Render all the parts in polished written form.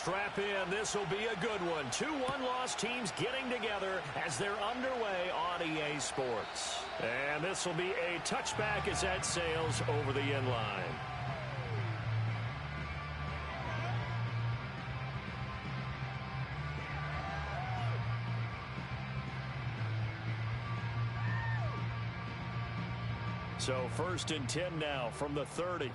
Strap in. This will be a good one. 2 one-loss teams getting together as they're underway on EA Sports. And this will be a touchback as that sails over the end line. So 1st and 10 now from the 30.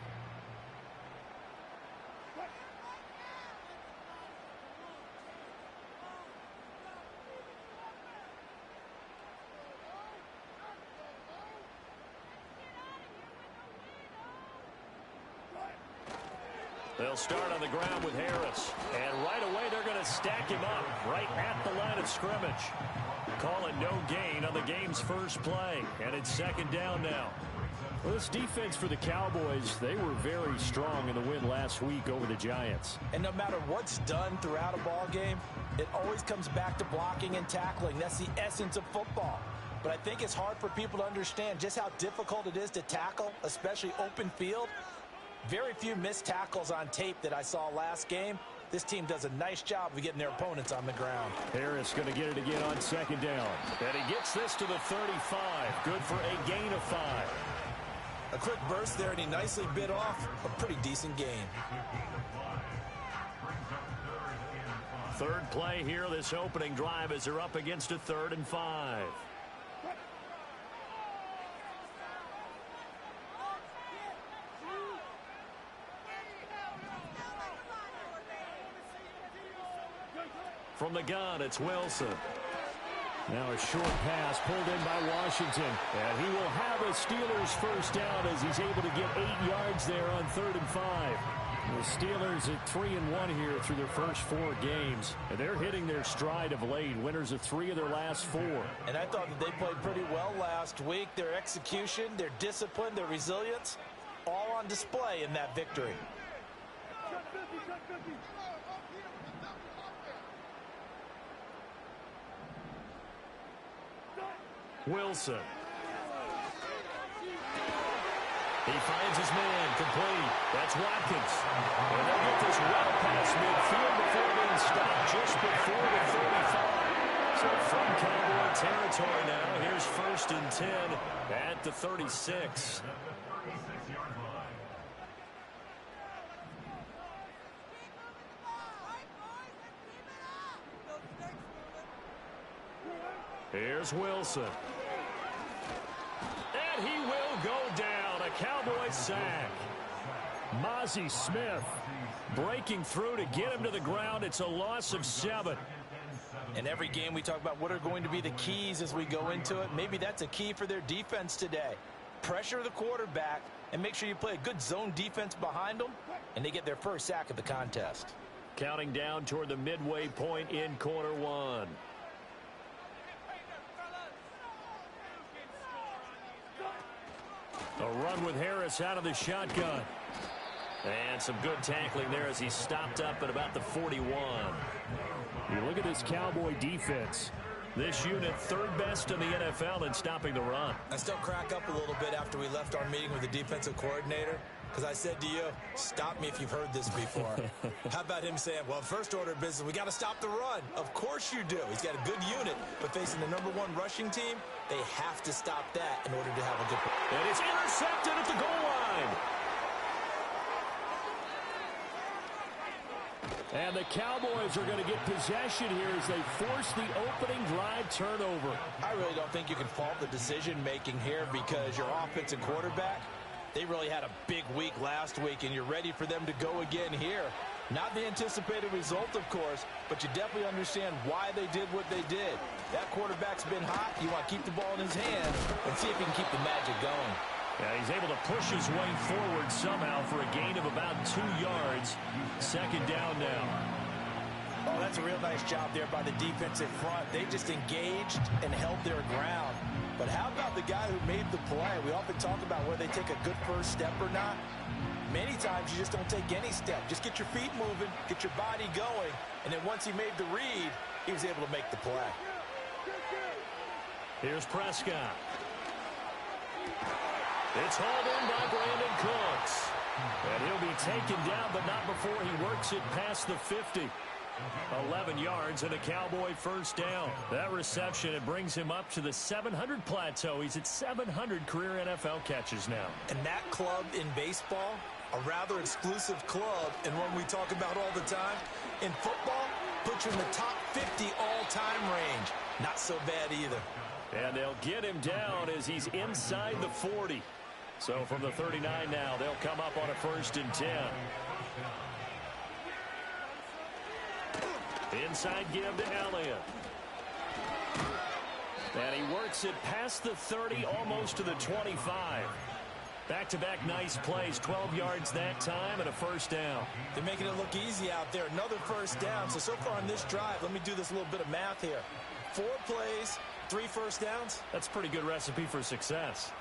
They'll start on the ground with Harris. And right away, they're going to stack him up right at the line of scrimmage. Call it no gain on the game's first play. And it's 2nd down now. Well, this defense for the Cowboys, they were very strong in the win last week over the Giants. And no matter what's done throughout a ball game, it always comes back to blocking and tackling. That's the essence of football. But I think it's hard for people to understand just how difficult it is to tackle, especially open field. Very few missed tackles on tape that I saw last game. This team does a nice job of getting their opponents on the ground. Harris going to get it again on 2nd down. And he gets this to the 35. Good for a gain of 5. A quick burst there, and he nicely bit off a pretty decent gain. 3rd play here, this opening drive, as they're up against a 3rd and 5. From the gun, it's Wilson. Now a short pass pulled in by Washington. And he will have a Steelers first down as he's able to get 8 yards there on 3rd and 5. The Steelers at 3-1 here through their first 4 games. And they're hitting their stride of late. Winners of 3 of their last 4. And I thought that they played pretty well last week. Their execution, their discipline, their resilience, all on display in that victory. Wilson. He finds his man complete. That's Watkins. And they'll get this well past midfield before being stopped just before the 35. So from Cowboy territory now, here's 1st and 10 at the 36. Here's Wilson. And he will go down. A Cowboy sack. Mozzie Smith breaking through to get him to the ground. It's a loss of 7. In every game we talk about what are going to be the keys as we go into it. Maybe that's a key for their defense today. Pressure the quarterback and make sure you play a good zone defense behind them, and they get their first sack of the contest. Counting down toward the midway point in quarter 1. A run with Harris out of the shotgun. And some good tackling there as he stopped up at about the 41. You look at this Cowboy defense. This unit 3rd best in the NFL in stopping the run. I still crack up a little bit after we left our meeting with the defensive coordinator, because I said to you, stop me if you've heard this before. How about him saying, well, first order of business, we got to stop the run. Of course you do. He's got a good unit, but facing the #1 rushing team, they have to stop that in order to have a good... And it's intercepted at the goal line. And the Cowboys are going to get possession here as they force the opening drive turnover. I really don't think you can fault the decision-making here, because your offensive quarterback, they really had a big week last week, and you're ready for them to go again here. Not the anticipated result, of course, but you definitely understand why they did what they did. That quarterback's been hot. You want to keep the ball in his hands and see if he can keep the magic going. Yeah, he's able to push his way forward somehow for a gain of about 2 yards. 2nd down now. Oh, that's a real nice job there by the defensive front. They just engaged and held their ground. But how about the guy who made the play? We often talk about whether they take a good first step or not. Many times you just don't take any step. Just get your feet moving, get your body going, and then once he made the read, he was able to make the play. Here's Prescott. It's hauled in by Brandon Cooks. And he'll be taken down, but not before he works it past the 50. 11 yards and a Cowboy first down. That reception, it brings him up to the 700 plateau. He's at 700 career NFL catches now. And that club in baseball, a rather exclusive club, and one we talk about all the time. In football, puts you in the top 50 all-time range. Not so bad either. And they'll get him down as he's inside the 40. So from the 39 now, they'll come up on a 1st and 10. Inside give to Elliott. And he works it past the 30, almost to the 25. Back-to-back nice plays, 12 yards that time and a first down. They're making it look easy out there. Another first down. So far on this drive, let me do this little bit of math here. 4 plays, 3 first downs. That's a pretty good recipe for success.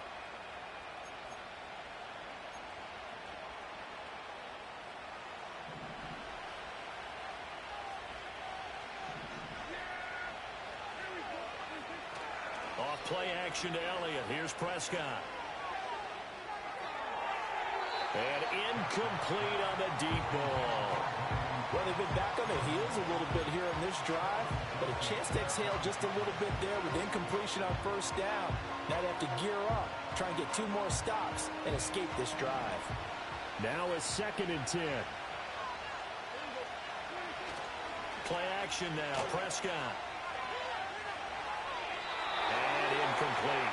Off play action to Elliott. Here's Prescott. And incomplete on the deep ball. Well, they've been back on their heels a little bit here in this drive, but a chance to exhale just a little bit there with incompletion on first down. Now they have to gear up, try and get 2 more stops, and escape this drive. Now a 2nd and 10. Play action now, Prescott. And incomplete.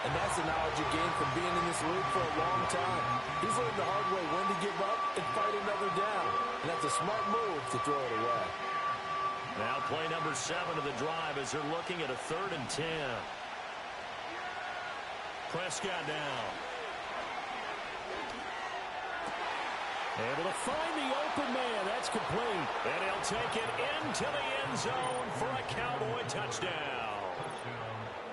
And that's the knowledge you gain from being in this league for a long time. He's learned the hard way when to give up and fight another down. And that's a smart move to throw it away. Now play number 7 of the drive as they're looking at a 3rd and 10. Prescott now. Able to find the open man. That's complete. And he'll take it into the end zone for a Cowboy touchdown.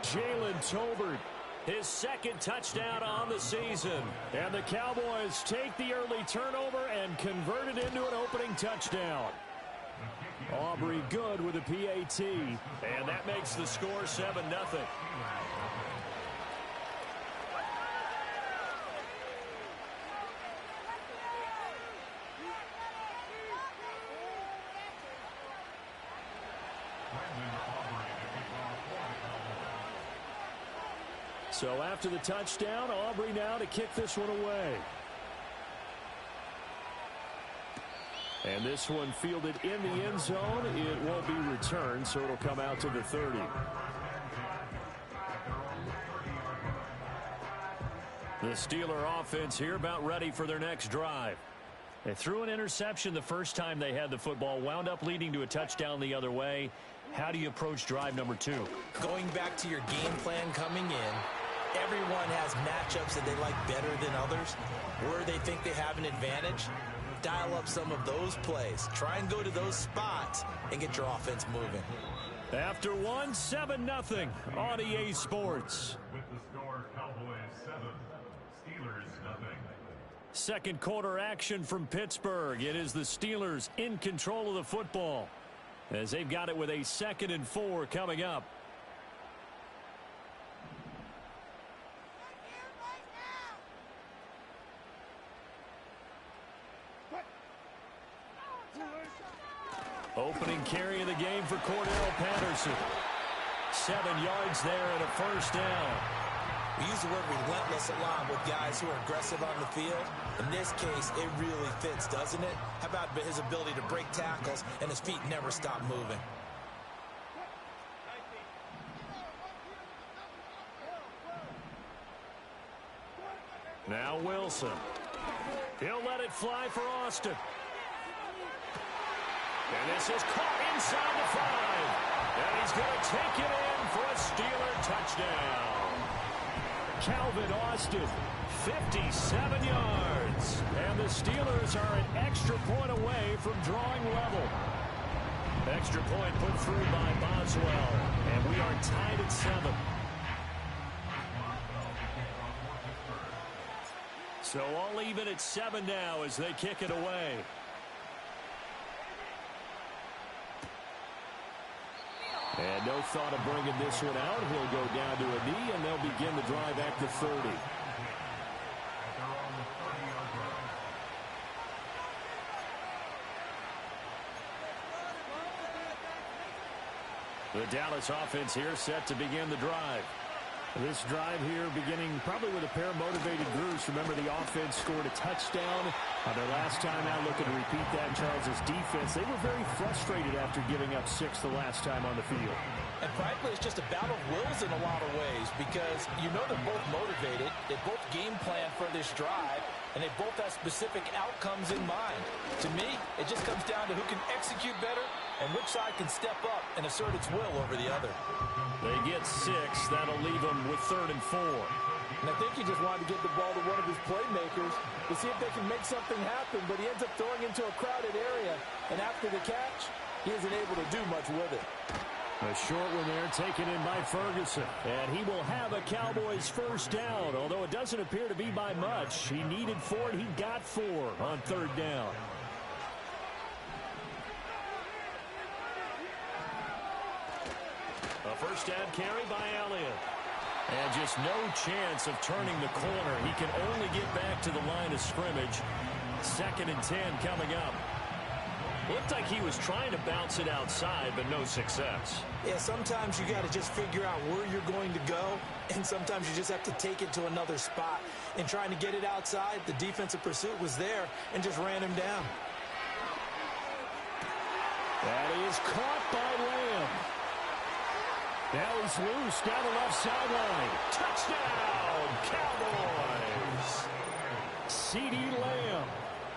Jalen Tolbert, his 2nd touchdown on the season. And the Cowboys take the early turnover and convert it into an opening touchdown. Aubrey good with a PAT. And that makes the score 7-0. So after the touchdown, Aubrey now to kick this one away. And this one fielded in the end zone. It won't be returned, so it'll come out to the 30. The Steeler offense here about ready for their next drive. They threw an interception the first time they had the football, wound up leading to a touchdown the other way. How do you approach drive number 2? Going back to your game plan coming in, everyone has matchups that they like better than others, where they think they have an advantage. Dial up some of those plays. Try and go to those spots and get your offense moving. After 1, 7-0 on EA Sports. With the score, Cowboys 7, Steelers 0. Second quarter action from Pittsburgh. It is the Steelers in control of the football as they've got it with a 2nd and 4 coming up. Opening carry of the game for Cordell Patterson. 7 yards there and a first down. We use the word relentless a lot with guys who are aggressive on the field. In this case, it really fits, doesn't it? How about his ability to break tackles and his feet never stop moving? Now Wilson. He'll let it fly for Austin. And this is caught inside the 5. And he's going to take it in for a Steeler touchdown. Calvin Austin, 57 yards. And the Steelers are an extra point away from drawing level. Extra point put through by Boswell. And we are tied at 7. So all even at 7 now as they kick it away. And no thought of bringing this one out. He'll go down to a knee, and they'll begin the drive at the 30. The Dallas offense here set to begin the drive. This drive here beginning probably with a pair of motivated groups. Remember, the offense scored a touchdown on their last time out. Looking to repeat that. Charles's defense, they were very frustrated after giving up 6 the last time on the field. And frankly, it's just a battle of wills in a lot of ways because you know they're both motivated. They both game plan for this drive, and they both have specific outcomes in mind. To me, it just comes down to who can execute better and which side can step up and assert its will over the other. They get 6. That'll leave them with 3rd and 4. And I think he just wanted to get the ball to one of his playmakers to see if they can make something happen, but he ends up throwing into a crowded area, and after the catch, he isn't able to do much with it. A short one there taken in by Ferguson. And he will have a Cowboys first down, although it doesn't appear to be by much. He needed 4, and he got 4 on 3rd down. A first down carry by Elliott. And just no chance of turning the corner. He can only get back to the line of scrimmage. 2nd and 10 coming up. Looked like he was trying to bounce it outside, but no success. Yeah, sometimes you got to just figure out where you're going to go, and sometimes you just have to take it to another spot. And trying to get it outside, the defensive pursuit was there and just ran him down. That is caught by Lamb. Now he's loose down the left sideline. Touchdown, Cowboys! CeeDee Lamb,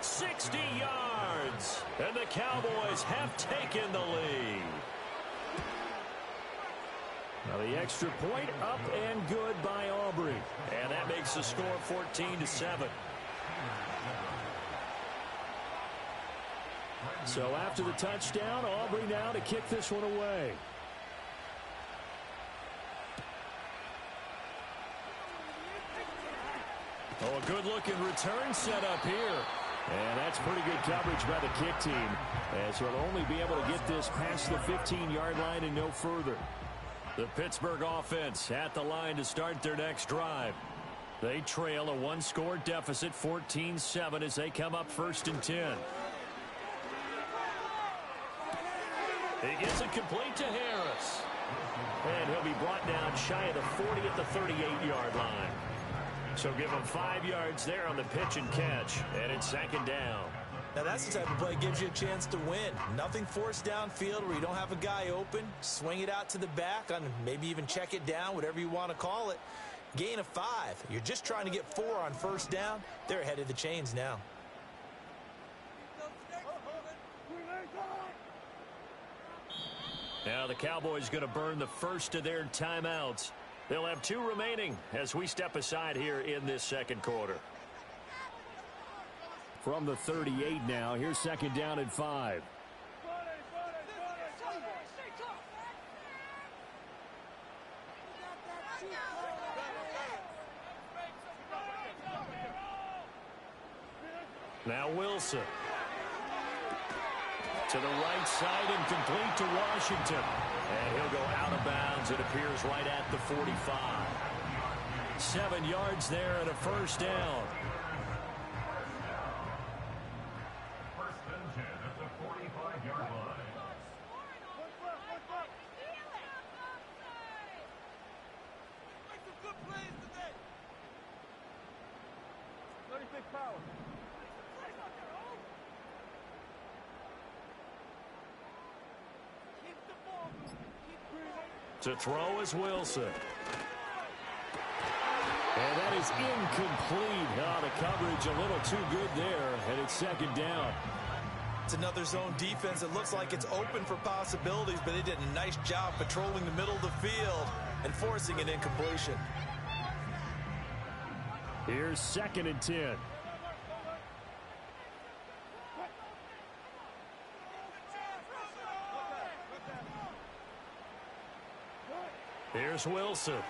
60 yards. And the Cowboys have taken the lead. Now the extra point up and good by Aubrey. And that makes the score 14-7. So after the touchdown, Aubrey now to kick this one away. Oh, a good-looking return set up here. And that's pretty good coverage by the kick team, as he'll only be able to get this past the 15-yard line and no further. The Pittsburgh offense at the line to start their next drive. They trail a 1-score deficit, 14-7, as they come up 1st and 10. He gets it complete to Harris. And he'll be brought down shy of the 40 at the 38-yard line. So give him 5 yards there on the pitch and catch, and it's 2nd down. Now that's the type of play that gives you a chance to win. Nothing forced downfield where you don't have a guy open. Swing it out to the back, on maybe even check it down, whatever you want to call it. Gain of 5. You're just trying to get 4 on 1st down. They're ahead of the chains now. Now the Cowboys going to burn the first of their timeouts. They'll have 2 remaining as we step aside here in this 2nd quarter. From the 38 now, here's 2nd down and 5. Now Wilson. To the right side and complete to Washington. And he'll go out of bounds, it appears, right at the 45. 7 yards there and a first down. First and 10 at the 45-yard line. Make some good plays today. Very big power. To throw is Wilson. And that is incomplete. Oh, the coverage a little too good there, and it's 2nd down. It's another zone defense. It looks like it's open for possibilities, but they did a nice job patrolling the middle of the field and forcing an incompletion. Here's 2nd and 10. Here's Wilson.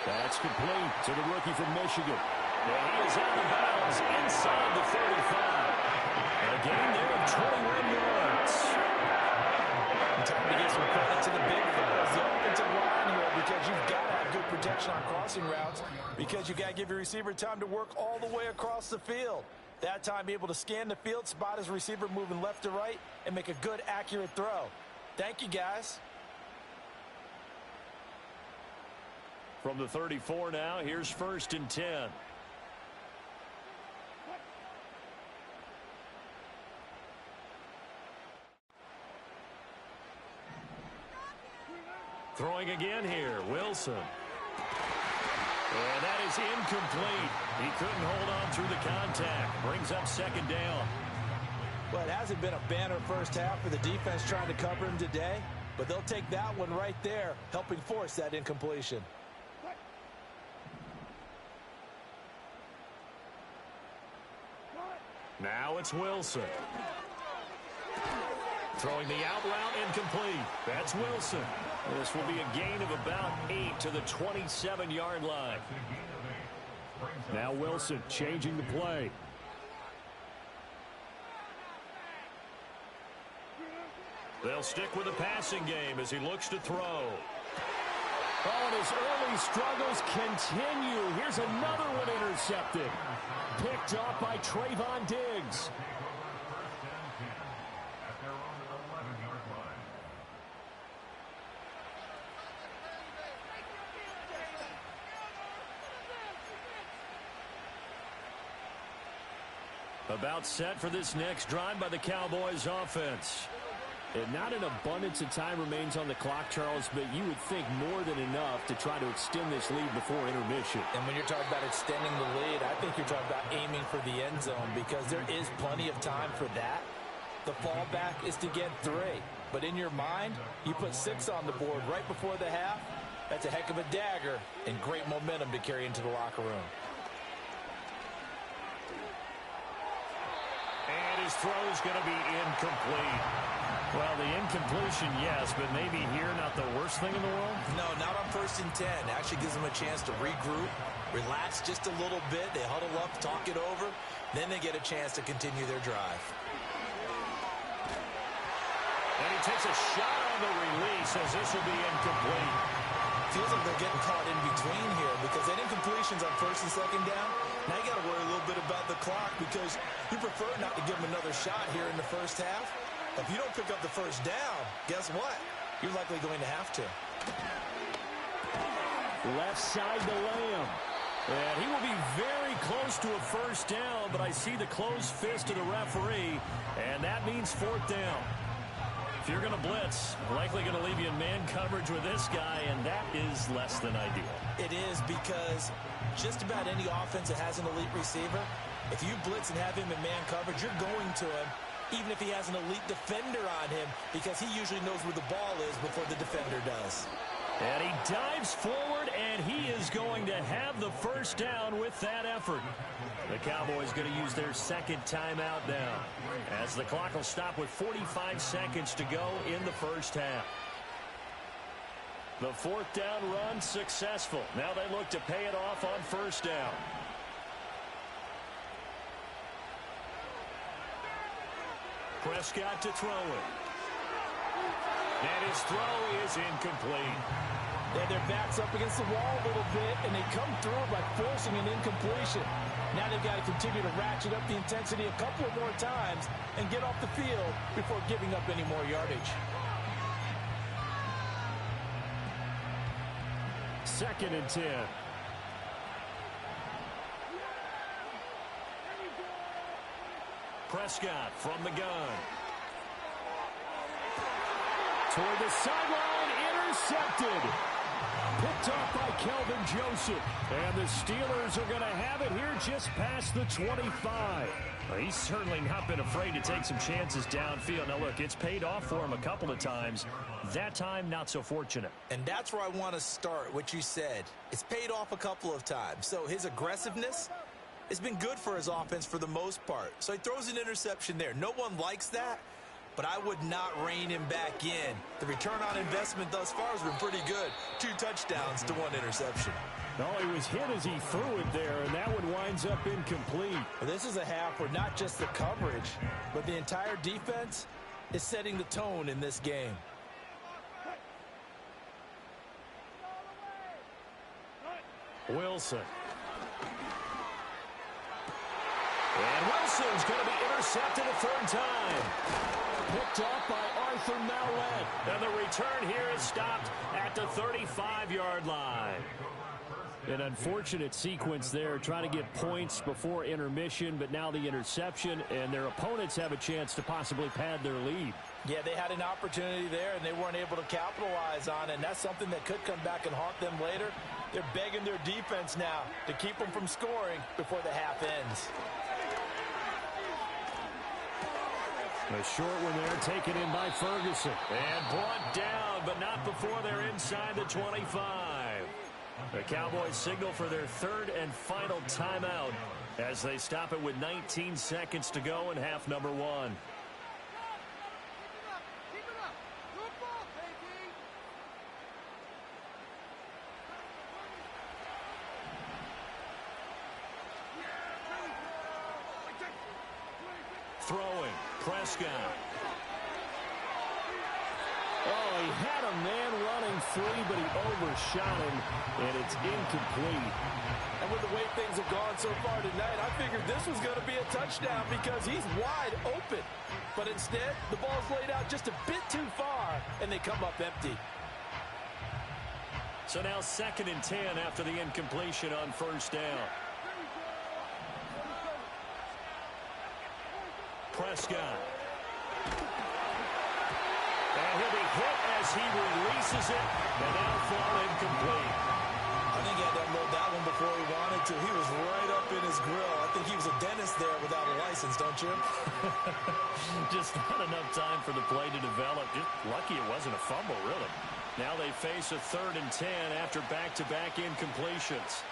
That's complete to the rookie from Michigan. And he is out of bounds inside the 35. A gain there of 21 yards. And time to give some credit to the big fellas, the offensive line here, because you've got to have good protection on crossing routes, because you got to give your receiver time to work all the way across the field. That time able to scan the field, spot his receiver moving left to right, and make a good, accurate throw. Thank you, guys. From the 34 now, here's 1st and 10. Throwing again here, Wilson. And that is incomplete. He couldn't hold on through the contact. Brings up 2nd down. Well, it hasn't been a banner first half for the defense trying to cover him today, but they'll take that one right there, helping force that incompletion. Now it's Wilson. Throwing the out route, incomplete. That's Wilson. This will be a gain of about 8 to the 27-yard line. Now Wilson changing the play. They'll stick with the passing game as he looks to throw. Oh, and his early struggles continue. Here's another one intercepted. Picked off by Trayvon Diggs. About set for this next drive by the Cowboys offense. And not an abundance of time remains on the clock, Charles, but you would think more than enough to try to extend this lead before intermission. And when you're talking about extending the lead, I think you're talking about aiming for the end zone because there is plenty of time for that. The fallback is to get 3. But in your mind, you put 6 on the board right before the half. That's a heck of a dagger and great momentum to carry into the locker room. And his throw is going to be incomplete. Well, the incompletion, yes, but maybe here not the worst thing in the world? No, not on 1st and 10. Actually gives them a chance to regroup, relax just a little bit. They huddle up, talk it over. Then they get a chance to continue their drive. And he takes a shot on the release as this will be incomplete. Feels like they're getting caught in between here because that incompletion's on 1st and 2nd down. Now you got to worry a little bit about the clock because you prefer not to give them another shot here in the first half. If you don't pick up the 1st down, guess what? You're likely going to have to. Left side to Lamb. And he will be very close to a 1st down, but I see the closed fist of the referee, and that means 4th down. If you're going to blitz, likely going to leave you in man coverage with this guy, and that is less than ideal. It is because just about any offense that has an elite receiver, if you blitz and have him in man coverage, you're going to him, even if he has an elite defender on him, because he usually knows where the ball is before the defender does. And he dives forward, and he is going to have the 1st down with that effort. The Cowboys going to use their 2nd timeout now, as the clock will stop with 45 seconds to go in the 1st half. The 4th down run successful. Now they look to pay it off on 1st down. Prescott to throw it. And his throw is incomplete. They have their backs up against the wall a little bit, and they come through by forcing an incompletion. Now they've got to continue to ratchet up the intensity a couple of more times and get off the field before giving up any more yardage. 2nd and 10. Prescott from the gun. Toward the sideline, intercepted. Picked off by Kelvin Joseph. And the Steelers are going to have it here just past the 25. Well, he's certainly not been afraid to take some chances downfield. Now, look, it's paid off for him a couple of times. That time, not so fortunate. And that's where I want to start, what you said. It's paid off a couple of times. So his aggressiveness has been good for his offense for the most part. So he throws an interception there. No one likes that, but I would not rein him back in. The return on investment thus far has been pretty good. 2 touchdowns to 1 interception. No, he was hit as he threw it there, and that one winds up incomplete. Well, this is a half where not just the coverage, but the entire defense is setting the tone in this game. Wilson. And Wilson's going to be intercepted a third time. Picked off by Arthur Mallett. And the return here is stopped at the 35-yard line. An unfortunate sequence there, trying to get points before intermission, but now the interception, and their opponents have a chance to possibly pad their lead. Yeah, they had an opportunity there, and they weren't able to capitalize on it, and that's something that could come back and haunt them later. They're begging their defense now to keep them from scoring before the half ends. A short one there, taken in by Ferguson. And brought down, but not before they're inside the 25. The Cowboys signal for their third and final timeout as they stop it with 19 seconds to go in half number one. Throwing, Prescott. Oh, he had a man running free, but he overshot him, and it's incomplete. And with the way things have gone so far tonight, I figured this was going to be a touchdown because he's wide open. But instead, the ball's laid out just a bit too far, and they come up empty. So now 2nd and 10 after the incompletion on first down. Prescott. And he'll be hit as he releases it, and now fall incomplete. I think he had to unload that one before he wanted to. He was right up in his grill. I think he was a dentist there without a license, don't you? Just not enough time for the play to develop. Just lucky it wasn't a fumble, really. Now they face a 3rd and 10 after back-to-back incompletions.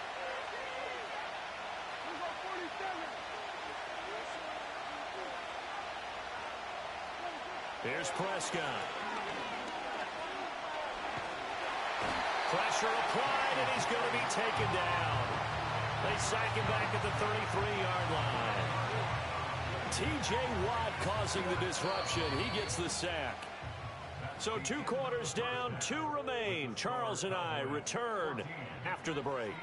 Here's Prescott. Pressure applied, and he's going to be taken down. They sack him back at the 33-yard line. T.J. Watt causing the disruption. He gets the sack. So 2 quarters down, 2 remain. Charles and I return after the break.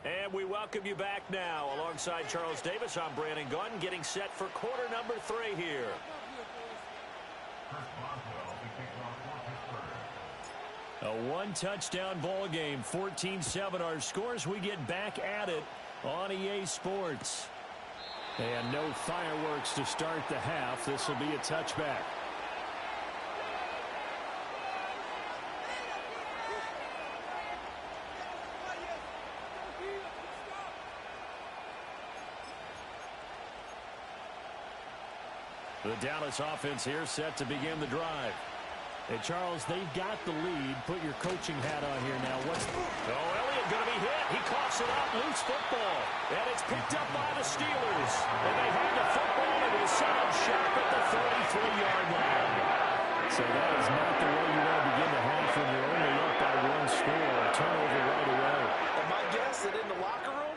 And we welcome you back now. Alongside Charles Davis, I'm Brandon Gunn, getting set for quarter number 3 here. A 1-touchdown ball game, 14-7 our scores. We get back at it on EA Sports. And no fireworks to start the half. This will be a touchback. The Dallas offense here set to begin the drive. And Charles, they've got the lead. Put your coaching hat on here now. Elliott going to be hit. He coughs it up. Loose football. And it's picked up by the Steelers. And they have the football. It will set up shop at the 33-yard line. So that is not the way you want to begin the half when you're only up by 1 score. Turnover right away. And my guess that in the locker room,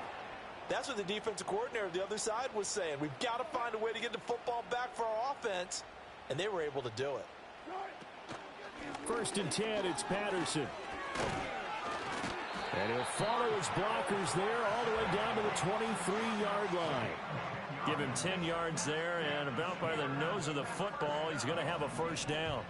that's what the defensive coordinator of the other side was saying. We've got to find a way to get the football back for our offense. And they were able to do it. 1st and 10, it's Patterson. And he'll follow his blockers there all the way down to the 23-yard line. Give him 10 yards there, and about by the nose of the football, he's going to have a first down.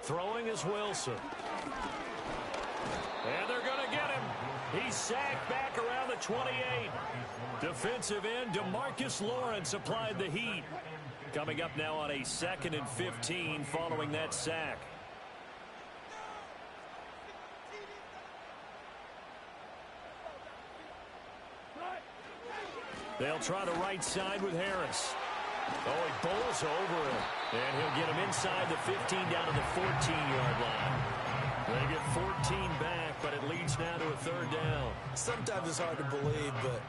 Throwing is Wilson. And they're going to get him. He's sacked back around the 28. Defensive end DeMarcus Lawrence applied the heat. Coming up now on a 2nd and 15 following that sack. They'll try the right side with Harris. Oh, he bowls over him. And he'll get him inside the 15 down to the 14-yard line. They get 14 back, but it leads now to a third down. Sometimes it's hard to believe, but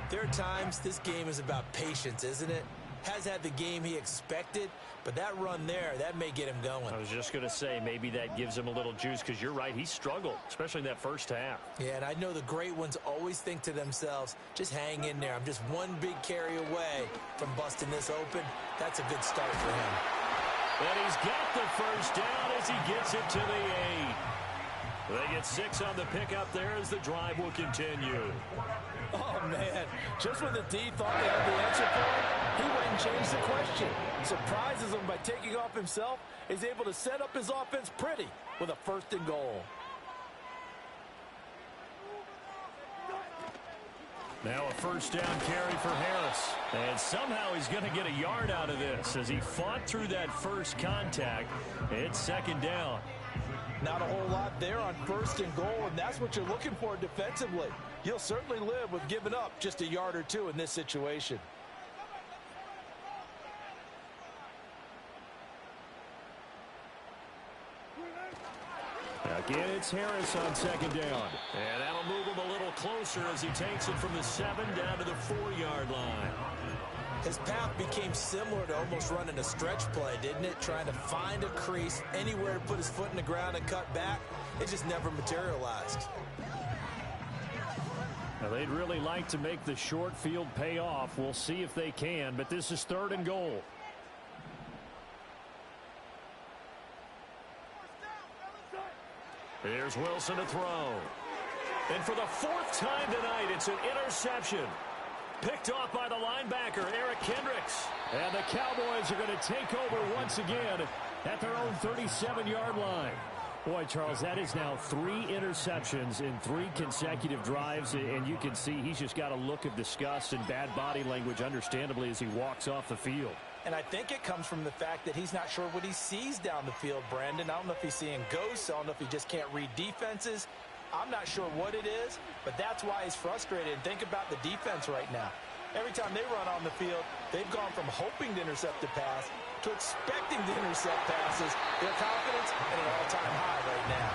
there are times this game is about patience, isn't it? Has had the game he expected, but that run there, that may get him going. I was just going to say, maybe that gives him a little juice, because you're right, he struggled, especially in that first half. Yeah, and I know the great ones always think to themselves, just hang in there. I'm just one big carry away from busting this open. That's a good start for him. And he's got the first down as he gets it to the 8. They get 6 on the pickup there as the drive will continue. Oh, man. Just when the D thought they had the answer for it, he went and changed the question. Surprises him by taking off himself. He's able to set up his offense pretty with a 1st and goal. Now a first down carry for Harris. And somehow he's going to get a yard out of this as he fought through that first contact. It's 2nd down. Not a whole lot there on 1st and goal, and that's what you're looking for defensively. You'll certainly live with giving up just a yard or two in this situation. Again, it's Harris on 2nd down. And that'll move him a little closer as he takes it from the 7 down to the 4-yard line. His path became similar to almost running a stretch play, didn't it? Trying to find a crease, anywhere to put his foot in the ground and cut back. It just never materialized. Now, they'd really like to make the short field pay off. We'll see if they can, but this is 3rd and goal. Here's Wilson to throw. And for the 4th time tonight, it's an interception. Picked off by the linebacker, Eric Kendricks. And the Cowboys are going to take over once again at their own 37-yard line. Boy, Charles, that is now 3 interceptions in 3 consecutive drives, and you can see he's just got a look of disgust and bad body language, understandably, as he walks off the field. And I think it comes from the fact that he's not sure what he sees down the field, Brandon. I don't know if he's seeing ghosts. I don't know if he just can't read defenses. I'm not sure what it is, but that's why he's frustrated. And think about the defense right now. Every time they run on the field, they've gone from hoping to intercept a pass to expecting to intercept passes. Their confidence at an all-time high right now.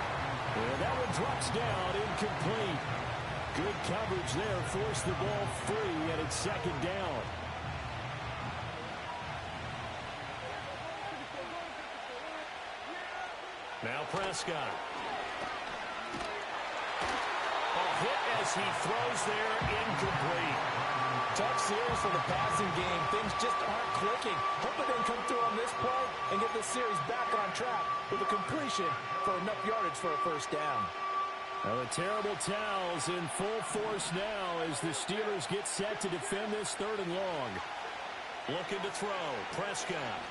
And that one drops down, incomplete. Good coverage there, forced the ball free, and it's 2nd down. Now Prescott. A hit as he throws there, incomplete. Tough series for the passing game. Things just aren't clicking. Hoping they can come through on this play and get this series back on track with a completion for enough yardage for a 1st down. Now the terrible towels in full force now as the Steelers get set to defend this 3rd and long. Looking to throw. Prescott.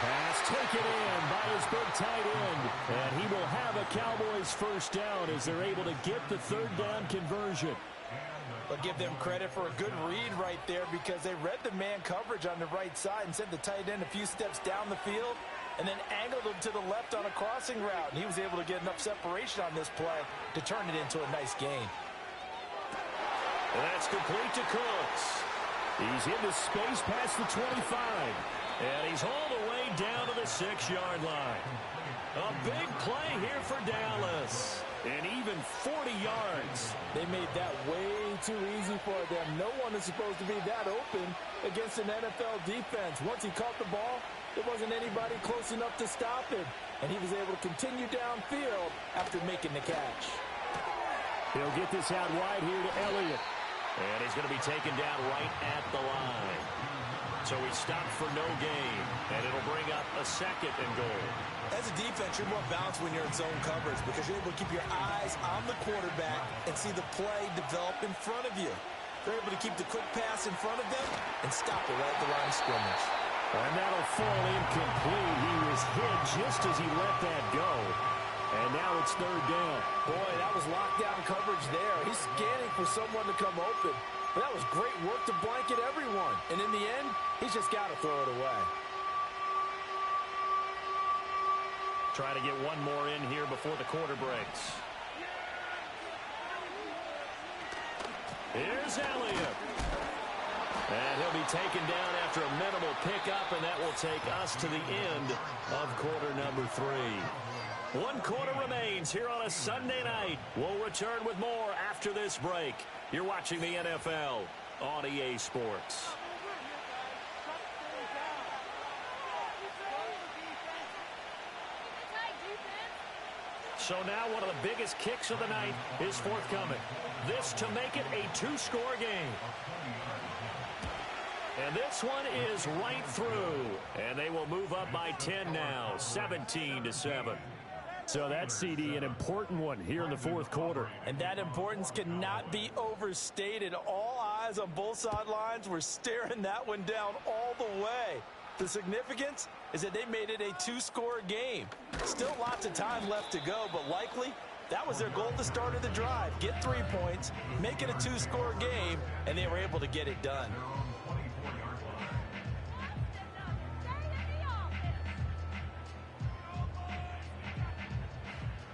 Pass taken in by his big tight end. And he will have a Cowboys 1st down as they're able to get the 3rd down conversion. But give them credit for a good read right there because they read the man coverage on the right side and sent the tight end a few steps down the field and then angled him to the left on a crossing route. And he was able to get enough separation on this play to turn it into a nice gain. And that's complete to Cooks. He's into space past the 25. And he's all the way down to the 6-yard line. A big play here for Dallas. And even 40 yards. They made that way too easy for them. No one is supposed to be that open against an NFL defense. Once he caught the ball, there wasn't anybody close enough to stop him. And he was able to continue downfield after making the catch. He'll get this out wide here to Elliott. And he's going to be taken down right at the line. So he stopped for no gain, and it'll bring up a 2nd and goal. As a defense, you're more balanced when you're in zone coverage because you're able to keep your eyes on the quarterback and see the play develop in front of you. They're able to keep the quick pass in front of them and stop it right at the line of scrimmage. And that'll fall incomplete. He was hit just as he let that go. And now it's 3rd down. Boy, that was lockdown coverage there. He's scanning for someone to come open. But that was great work to blanket everyone. And in the end, he's just got to throw it away. Try to get one more in here before the quarter breaks. Here's Elliott. And he'll be taken down after a minimal pickup, and that will take us to the end of quarter number 3. 1 quarter remains here on a Sunday night. We'll return with more after this break. You're watching the NFL on EA Sports. So now one of the biggest kicks of the night is forthcoming. This to make it a 2-score game. And this one is right through. And they will move up by 10 now, 17-7. So that's, CD, an important one here in the 4th quarter. And that importance cannot be overstated. All eyes on both sidelines were staring that one down all the way. The significance is that they made it a 2-score game. Still lots of time left to go, but likely that was their goal at the start of the drive. Get 3 points, make it a 2-score game, and they were able to get it done.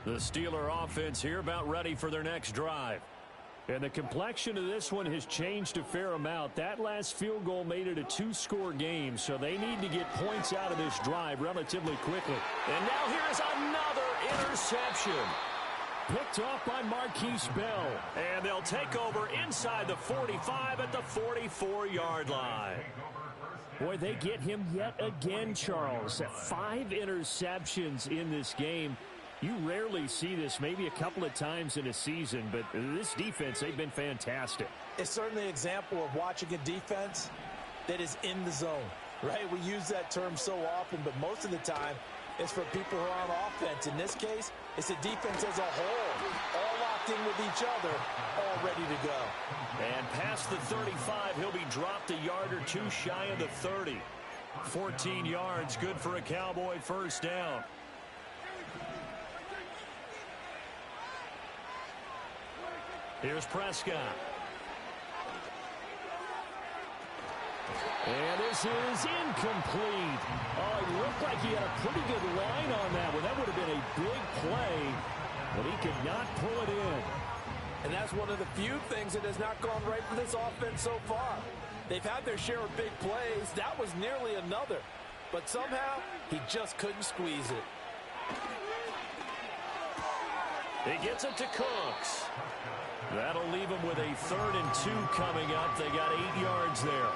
The Steeler offense here about ready for their next drive. And the complexion of this one has changed a fair amount. That last field goal made it a 2-score game, so they need to get points out of this drive relatively quickly. And now here's another interception. Picked off by Marquise Bell. And they'll take over inside the 45 at the 44-yard line. Boy, they get him yet again, Charles. 5 interceptions in this game. You rarely see this, maybe a couple of times in a season, but this defense, they've been fantastic. It's certainly an example of watching a defense that is in the zone, right? We use that term so often, but most of the time it's for people who are on offense. In this case, it's the defense as a whole, all locked in with each other, all ready to go. And past the 35, he'll be dropped a yard or 2 shy of the 30. 14 yards, good for a Cowboy first down. Here's Prescott. And this is incomplete. Oh, he looked like he had a pretty good line on that one. That would have been a big play, but he could not pull it in. And that's one of the few things that has not gone right for this offense so far. They've had their share of big plays. That was nearly another. But somehow, he just couldn't squeeze it. He gets it to Cooks. That'll leave him with a 3rd and 2 coming up. They got 8 yards there.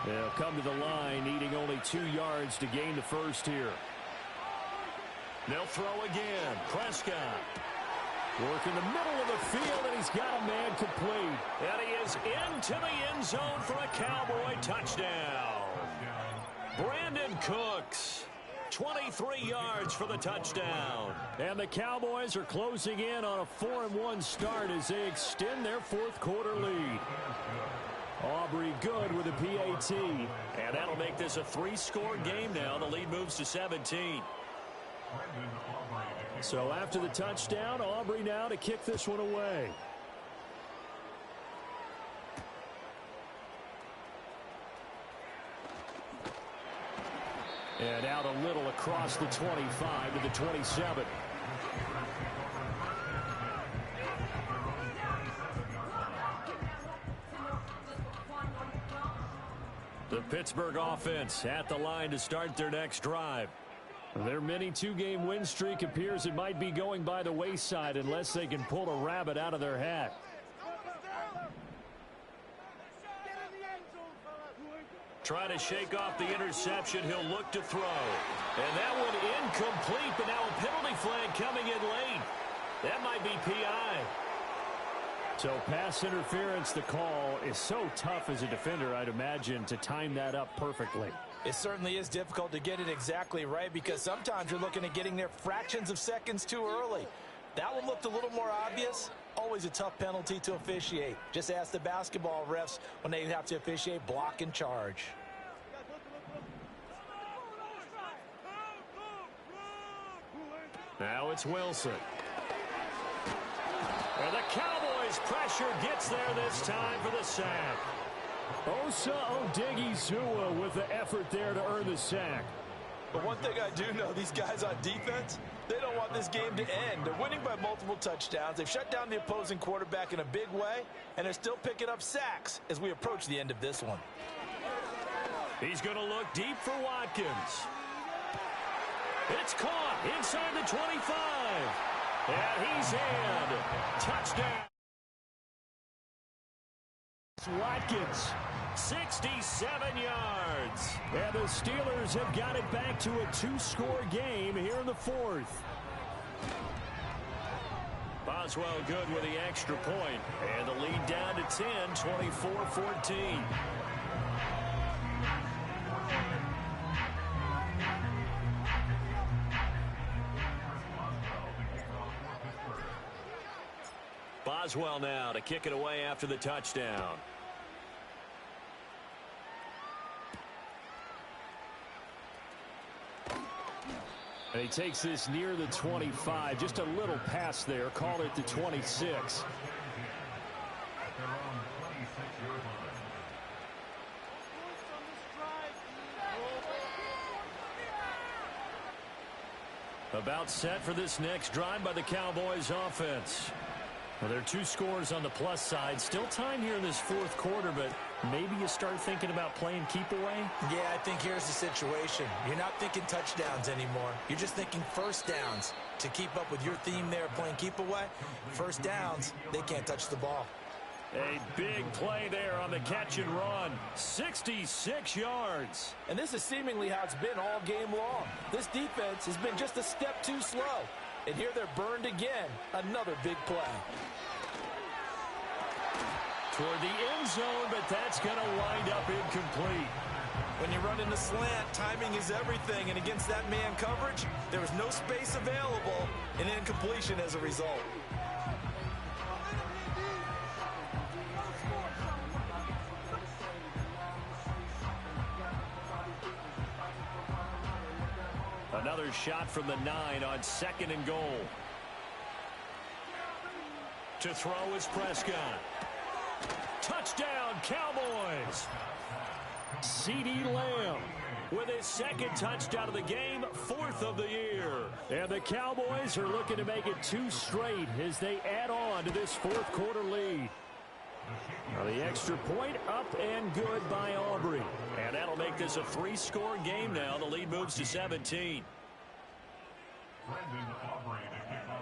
They'll come to the line, needing only 2 yards to gain the first here. They'll throw again. Prescott. Work in the middle of the field, and he's got a man complete. And he is into the end zone for a Cowboy touchdown. Brandon Cooks. 23 yards for the touchdown. And the Cowboys are closing in on a 4-1 start as they extend their 4th quarter lead. Aubrey good with a PAT. And that'll make this a 3-score game now. The lead moves to 17. So after the touchdown, Aubrey now to kick this one away. And out a little across the 25 to the 27. The Pittsburgh offense at the line to start their next drive. Their mini 2-game win streak appears it might be going by the wayside unless they can pull a rabbit out of their hat. Trying to shake off the interception. He'll look to throw. And that one incomplete, but now a penalty flag coming in late. That might be PI. So pass interference, the call is so tough as a defender, I'd imagine, to time that up perfectly. It certainly is difficult to get it exactly right because sometimes you're looking at getting there fractions of seconds too early. That one looked a little more obvious. Always a tough penalty to officiate. Just ask the basketball refs when they have to officiate block and charge. Now it's Wilson. And the Cowboys pressure gets there this time for the sack. Osa Odighizuwa with the effort there to earn the sack. But one thing I do know, these guys on defense, they don't want this game to end. They're winning by multiple touchdowns. They've shut down the opposing quarterback in a big way, and they're still picking up sacks as we approach the end of this one. He's going to look deep for Watkins. It's caught inside the 25. And he's in. Touchdown. Watkins, 67 yards. And the Steelers have got it back to a two-score game here in the fourth. Boswell good with the extra point. And the lead down to 10, 24-14. Boswell now to kick it away after the touchdown. And he takes this near the 25. Just a little pass there. Called it the 26. About set for this next drive by the Cowboys offense. Well, there are two scores on the plus side. Still time here in this fourth quarter, but maybe you start thinking about playing keep away? Yeah, I think here's the situation. You're not thinking touchdowns anymore. You're just thinking first downs. To keep up with your theme there, playing keep away, first downs, they can't touch the ball. A big play there on the catch and run. 66 yards. And this is seemingly how it's been all game long. This defense has been just a step too slow. And here they're burned again. Another big play. Toward the end zone, but that's going to wind up incomplete. When you run in the slant, timing is everything. And against that man coverage, there was no space available. And incompletion as a result. Another shot from the 9 on 2nd and goal. To throw is Prescott. Touchdown, Cowboys. CeeDee Lamb with his second touchdown of the game, 4th of the year. And the Cowboys are looking to make it 2 straight as they add on to this fourth quarter lead. Now the extra point up and good by Aubrey. And that'll make this a 3-score game now. The lead moves to 17.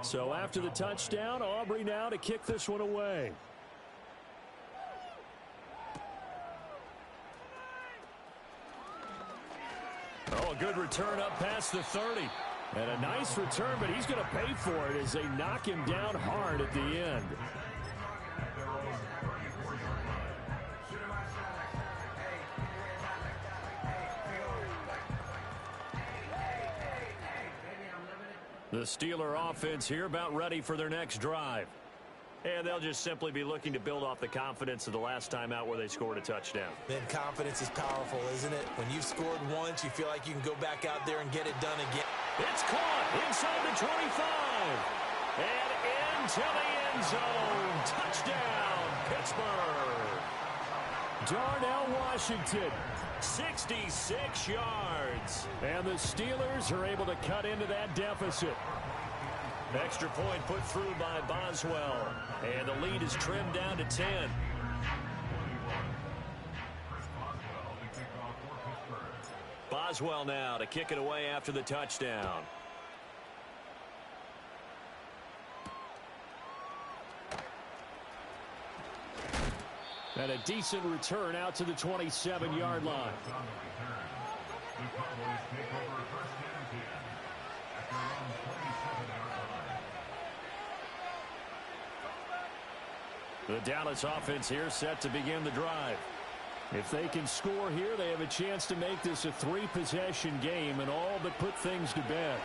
So after the touchdown, Aubrey now to kick this one away. Oh, a good return up past the 30. And a nice return, but he's going to pay for it as they knock him down hard at the end. The Steeler offense here about ready for their next drive. And they'll just simply be looking to build off the confidence of the last time out where they scored a touchdown. Then confidence is powerful, isn't it? When you've scored once, you feel like you can go back out there and get it done again. It's caught inside the 25. And into the end zone. Touchdown, Pittsburgh. Darnell Washington, 66 yards. And the Steelers are able to cut into that deficit. Extra point put through by Boswell. And the lead is trimmed down to 10. Boswell now to kick it away after the touchdown. And a decent return out to the 27-yard line. The Dallas offense here set to begin the drive. If they can score here, they have a chance to make this a 3-possession game and all but put things to bed.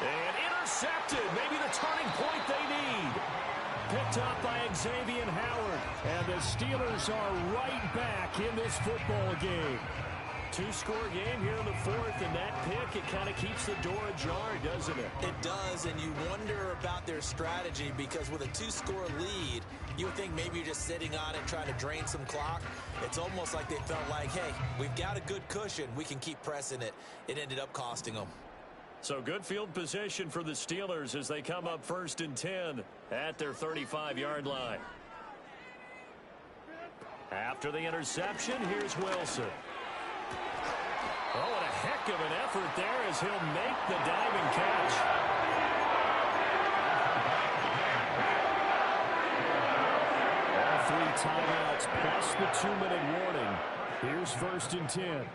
And intercepted. Maybe the turning point they need. Picked up by Xavier Howard. And the Steelers are right back in this football game. Two-score game here in the fourth, and that pick, it kind of keeps the door ajar, doesn't it? It does, and you wonder about their strategy because with a two-score lead, you would think maybe you're just sitting on it trying to drain some clock. It's almost like they felt like, hey, we've got a good cushion. We can keep pressing it. It ended up costing them. So good field position for the Steelers as they come up 1st and 10 at their 35-yard line. After the interception, here's Wilson. Oh, what a heck of an effort there as he'll make the diving catch. All 3 timeouts plus the 2-minute warning. Here's 1st and 10.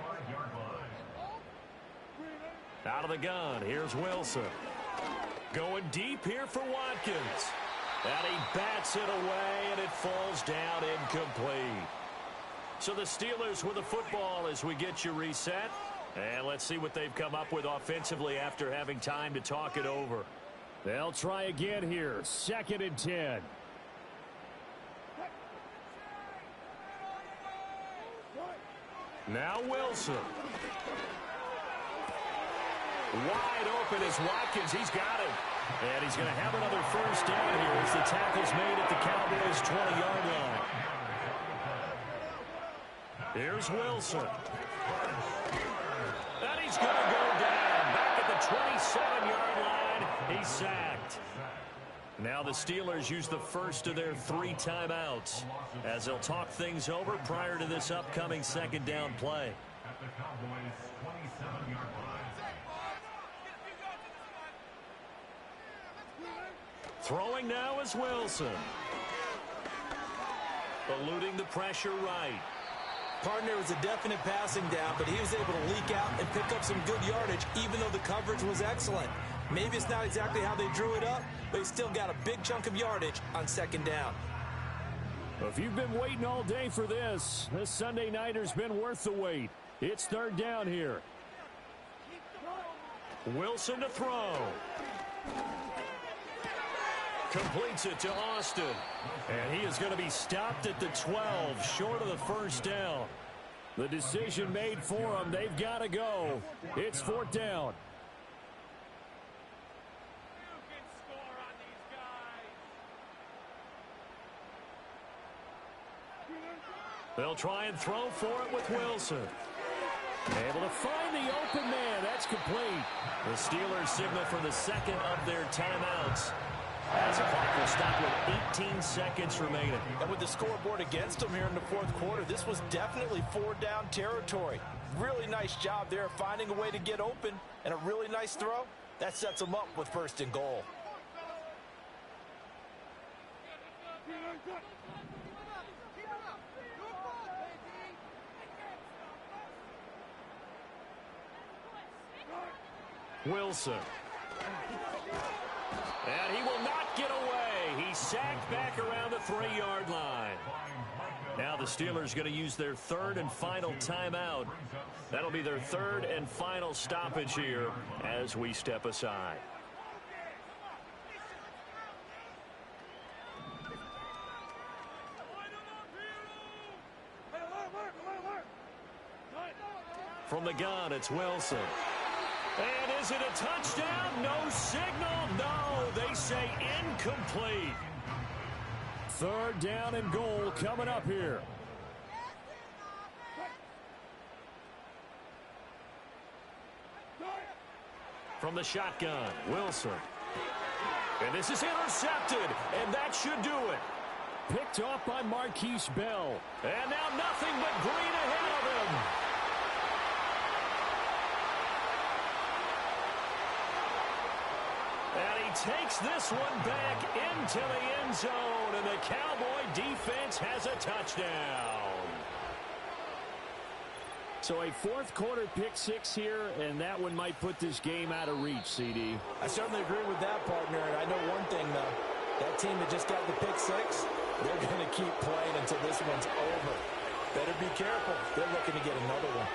Out of the gun, here's Wilson. Going deep here for Watkins. And he bats it away, and it falls down incomplete. So the Steelers with the football as we get you reset. And let's see what they've come up with offensively after having time to talk it over. They'll try again here. 2nd and 10. Now Wilson. Wide open is Watkins. He's got it. And he's going to have another first down here as the tackle's made at the Cowboys' 20-yard line. Here's Wilson. And he's going to go down. Back at the 27-yard line. He's sacked. Now the Steelers use the first of their 3 timeouts as they'll talk things over prior to this upcoming 2nd down play. At the Cowboys' 27-yard line. Throwing now is Wilson. Eluding the pressure right. Partner, was a definite passing down, but he was able to leak out and pick up some good yardage, even though the coverage was excellent. Maybe it's not exactly how they drew it up, but he still got a big chunk of yardage on 2nd down. If you've been waiting all day for this Sunday nighter's been worth the wait. It's 3rd down here. Wilson to throw. Completes it to Austin. And he is going to be stopped at the 12, short of the first down. The decision made for them. They've got to go. It's 4th down. They'll try and throw for it with Wilson. Able to find the open man. That's complete. The Steelers signal for the 2nd of their timeouts, as the clock will stop with 18 seconds remaining. And with the scoreboard against them here in the 4th quarter, this was definitely 4-down territory. Really nice job there finding a way to get open, and a really nice throw. That sets them up with 1st and goal. Wilson. And he will not get away. He's sacked back around the 3-yard line. Now the Steelers going to use their 3rd and final timeout. That'll be their 3rd and final stoppage here as we step aside. From the gun, it's Wilson. And is it a touchdown? No signal. No, they say incomplete. 3rd down and goal coming up here. From the shotgun, Wilson. And this is intercepted, and that should do it. Picked off by Marquise Bell. And now nothing but green ahead of him. And he takes this one back into the end zone, and the Cowboy defense has a touchdown. So a 4th quarter pick 6 here, and that one might put this game out of reach, CD. I certainly agree with that, partner, and I know one thing, though. That team that just got the pick 6, they're going to keep playing until this one's over. Better be careful. They're looking to get another one.